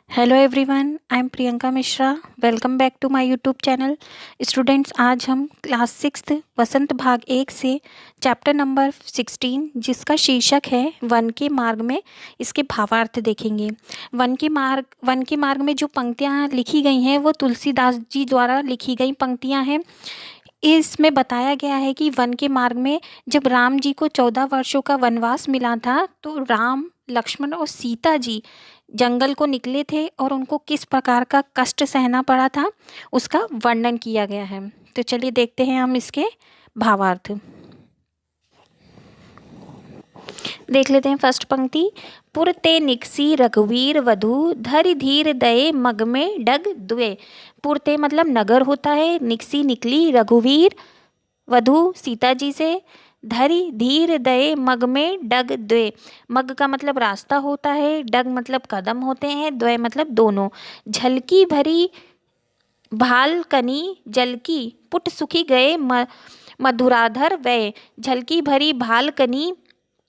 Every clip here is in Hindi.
Hello everyone, I am Priyanka Mishra. Welcome back to my YouTube channel. Students, आज हम क्लास सिक्स्थ वसंत भाग 1 से चैप्टर नंबर 16 जिसका शीर्षक है वन के मार्ग में, इसके भावार्थ देखेंगे। वन के मार्ग में जो पंक्तियाँ लिखी गई हैं वो तुलसीदास जी द्वारा लिखी गई पंक्तियाँ हैं। इसमें बताया गया है कि वन के मार्ग में जब राम जी को 14 वर्षों का वनवास मिला था तो राम, लक्ष्मण और सीता जी जंगल को निकले थे और उनको किस प्रकार का कष्ट सहना पड़ा था उसका वर्णन किया गया है। तो चलिए देखते हैं हम इसके भावार्थ। देख लेते हैं फर्स्ट पंक्ति। पुर ते निकसी रघुवीर वधु धरि धीर दये मग में डग द्वे। पुर ते मतलब नगर होता है, निकसी निकली, रघुवीर वधु सीता जी से, धरि धीर दये मग में डग द्वे। मग का मतलब रास्ता होता है, डग मतलब कदम होते हैं, द्वे मतलब दोनों। झलकी भरी भाल कनी जलकी पुट सुखी गए मधुराधर वय। झलकी भरी भाल कनी,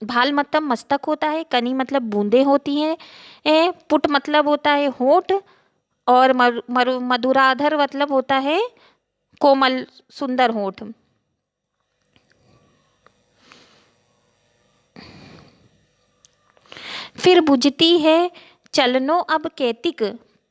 भाल मतलब मस्तक होता है, कनी मतलब बूंदे होती हैं, पुट मतलब होता है होठ, और मधुराधर मतलब होता है कोमल सुंदर होठ। फिर बुझती है चलनो अब कैतिक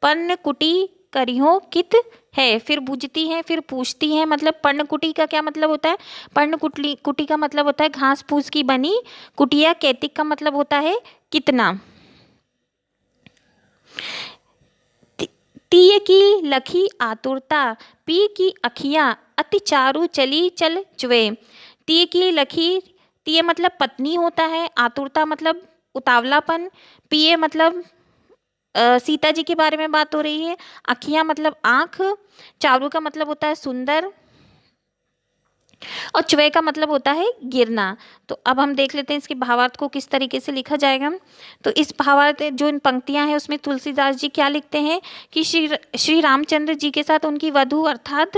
पर्णकुटी करियो कित है। फिर बुझती है, फिर पूछती है, मतलब पर्णकुटी का क्या मतलब होता है? पर्णकुटी कुटी का मतलब होता है घास फूस की बनी कुटिया। कैतिक का मतलब होता है कितना। तीय की लखी आतुरता पी की अखियां अति चारु चली चल चुए। तीय की लखी, तीय मतलब पत्नी होता है, आतुरता मतलब उतावलापन, पिए मतलब सीता जी के बारे में बात हो रही है, अखियां मतलब आँख, चारू का मतलब होता है सुंदर, और चुवे का मतलब होता है गिरना। तो अब हम देख लेते हैं इसके भावार्थ को किस तरीके से लिखा जाएगा। तो इस भावार्थ जो इन पंक्तियां हैं उसमें तुलसीदास जी क्या लिखते हैं कि श्री रामचंद्र जी के साथ उनकी वधु अर्थात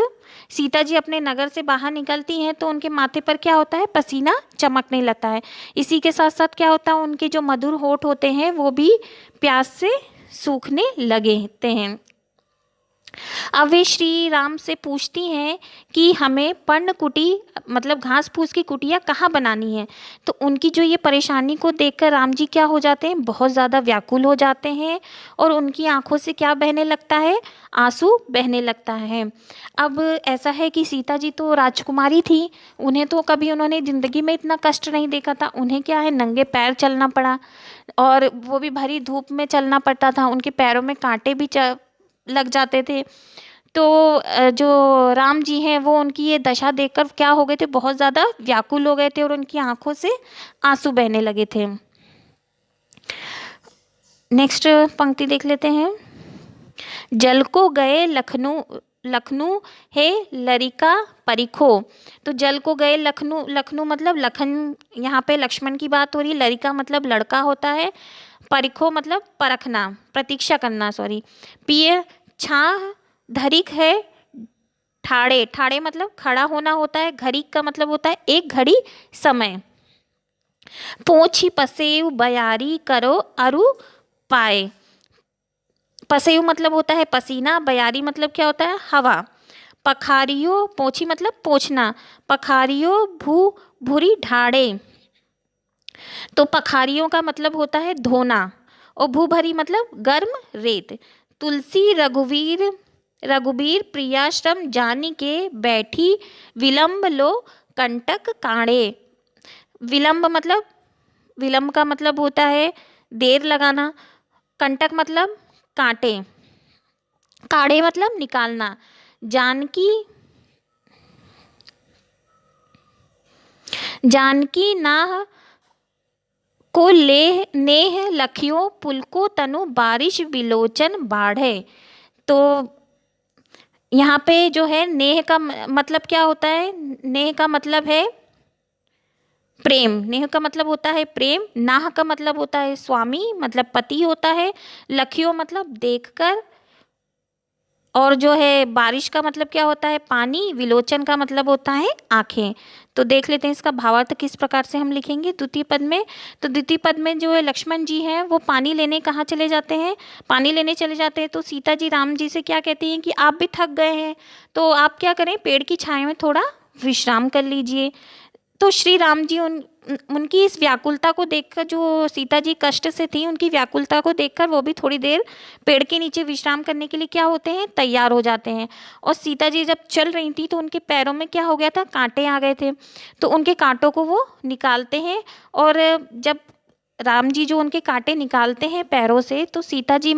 सीता जी अपने नगर से बाहर निकलती हैं तो उनके माथे पर क्या होता है, पसीना चमकने लगता है। इसी के साथ साथ क्या होता है, उनके जो मधुर होठ होते हैं वो भी प्यास से सूखने लगते हैं। अब वे श्री राम से पूछती हैं कि हमें पर्णकुटी मतलब घास फूस की कुटिया कहाँ बनानी है। तो उनकी जो ये परेशानी को देखकर राम जी क्या हो जाते हैं, बहुत ज़्यादा व्याकुल हो जाते हैं और उनकी आंखों से क्या बहने लगता है, आंसू बहने लगता है। अब ऐसा है कि सीता जी तो राजकुमारी थी, उन्हें तो कभी उन्होंने ज़िंदगी में इतना कष्ट नहीं देखा था। उन्हें क्या है, नंगे पैर चलना पड़ा और वो भी भरी धूप में चलना पड़ता था, उनके पैरों में कांटे भी लग जाते थे। तो जो राम जी हैं वो उनकी ये दशा देखकर क्या हो गए थे, बहुत ज़्यादा व्याकुल हो गए थे और उनकी आंखों से आंसू बहने लगे थे। नेक्स्ट पंक्ति देख लेते हैं। जल को गए लखनऊ लखनऊ है लरिका परिखो। तो जल को गए लखनऊ, लखनऊ मतलब लखन, यहाँ पे लक्ष्मण की बात हो रही है। लरिका मतलब लड़का होता है, परिखो मतलब परखना, प्रतीक्षा करना, सॉरी। पिए छाह धरिक है ठाड़े, ठाड़े मतलब खड़ा होना होता है, घड़ीक का मतलब होता है एक घड़ी समय। पोछी पसेव बयारी करो अरु पाए। पसेव मतलब होता है पसीना, बयारी मतलब क्या होता है, हवा। पखारियो, पोछी मतलब पोछना, पखारियो भू भूरी ढाड़े। तो पखारियों का मतलब होता है धोना और भू भरी मतलब गर्म रेत। तुलसी रघुवीर रघुबीर प्रियाश्रम जानी के बैठी विलंब लो कंटक काढ़े। विलंब मतलब, विलंब का मतलब होता है देर लगाना, कंटक मतलब कांटे, काढ़े मतलब निकालना। जानकी जानकी नाह को ले नेह लखियों पुलको तनु बारिश विलोचन बाढ़े। तो यहाँ पे जो है नेह का मतलब क्या होता है, नेह का मतलब है प्रेम, नेह का मतलब होता है प्रेम, नाह का मतलब होता है स्वामी मतलब पति होता है, लखियो मतलब देखकर, और जो है बारिश का मतलब क्या होता है, पानी। विलोचन का मतलब होता है आँखें। तो देख लेते हैं इसका भावार्थ किस प्रकार से हम लिखेंगे द्वितीय पद में। तो द्वितीय पद में जो है लक्ष्मण जी हैं वो पानी लेने कहाँ चले जाते हैं, पानी लेने चले जाते हैं। तो सीता जी राम जी से क्या कहती हैं कि आप भी थक गए हैं तो आप क्या करें, पेड़ की छाया में थोड़ा विश्राम कर लीजिए। तो श्री राम जी उनकी इस व्याकुलता को देखकर, जो सीता जी कष्ट से थी उनकी व्याकुलता को देखकर वो भी थोड़ी देर पेड़ के नीचे विश्राम करने के लिए क्या होते हैं, तैयार हो जाते हैं। और सीता जी जब चल रही थी तो उनके पैरों में क्या हो गया था, कांटे आ गए थे। तो उनके कांटों को वो निकालते हैं। और जब राम जी जो उनके कांटे निकालते हैं पैरों से, तो सीता जी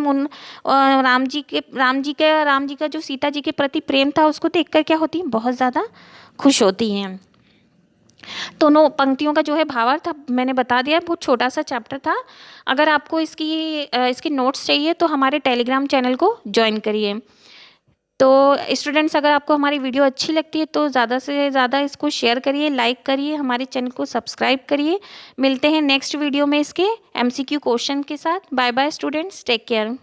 राम जी का जो सीता जी के प्रति प्रेम था उसको देखकर क्या होती हैं, बहुत ज़्यादा खुश होती हैं। दोनों पंक्तियों का जो है भावार्थ मैंने बता दिया, बहुत छोटा सा चैप्टर था। अगर आपको इसकी नोट्स चाहिए तो हमारे टेलीग्राम चैनल को ज्वाइन करिए। तो स्टूडेंट्स, अगर आपको हमारी वीडियो अच्छी लगती है तो ज़्यादा से ज़्यादा इसको शेयर करिए, लाइक करिए, हमारे चैनल को सब्सक्राइब करिए। मिलते हैं नेक्स्ट वीडियो में इसके MCQ क्वेश्चन के साथ। Bye bye students, take care.